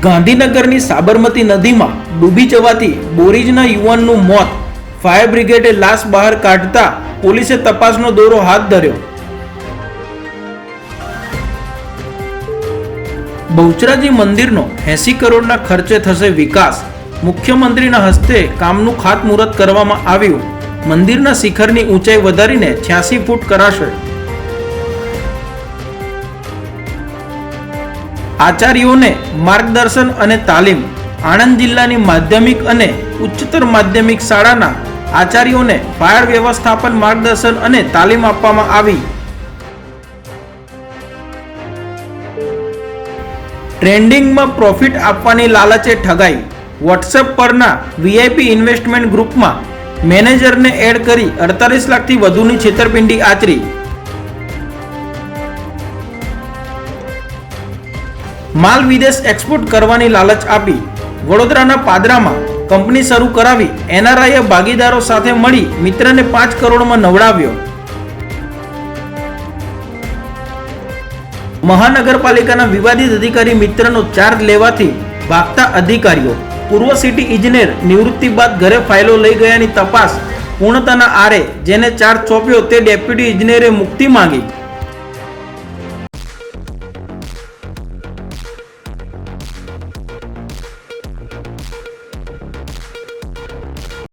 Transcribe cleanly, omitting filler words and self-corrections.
ગાંધીનગરની સાબરમતી નદીમાં ડૂબી જવાથી બોરીજના યુવાનનું મોત. ફાયર બ્રિગેડે લાશ બહાર કાઢતા પોલીસે તપાસનો દોરો હાથ ધર્યો. બહુચરાજી મંદિરનો 80 કરોડના ખર્ચે થશે વિકાસ. મુખ્યમંત્રીના હસ્તે કામનું ખાતમુહૂર્ત કરવામાં આવ્યું. મંદિરના શિખરની ઊંચાઈ વધારીને 86 ફૂટ કરાશે. આચાર્યોને માર્ગદર્શન અને તાલીમ. આણંદ જિલ્લાની માધ્યમિક અને ઉચ્ચતર માધ્યમિક શાળાના આચાર્યોને ફાયર વ્યવસ્થાપન માર્ગદર્શન અને તાલીમ આપવામાં આવી. ટ્રેન્ડિંગમાં પ્રોફિટ આપવાની લાલચે ઠગાઈ. વોટ્સએપ પરના વીઆઈપી ઇન્વેસ્ટમેન્ટ ગ્રુપમાં મેનેજરને એડ કરી 48 લાખથી વધુની છેતરપિંડી આચરી. માલ વિદેશ એક્સપોર્ટ કરવાની લાલચ આપી વડોદરાના પાદરામાં કંપની શરૂ કરાવી એનઆરઆઈએ ભાગીદારો સાથે મળી મિત્રને 5 કરોડમાં નવડાવ્યો. મહાનગરપાલિકાના વિવાદિત અધિકારી મિત્રનો ચાર્જ લેવાથી ભાગતા અધિકારીઓ. પૂર્વ સિટી ઇજનેર નિવૃત્તિ બાદ ઘરે ફાઇલો લઈ ગયાની તપાસ પૂર્ણતાના આરે. જેને ચાર્જ સોંપ્યો તે ડેપ્યુટી ઇજનેરે મુક્તિ માંગી.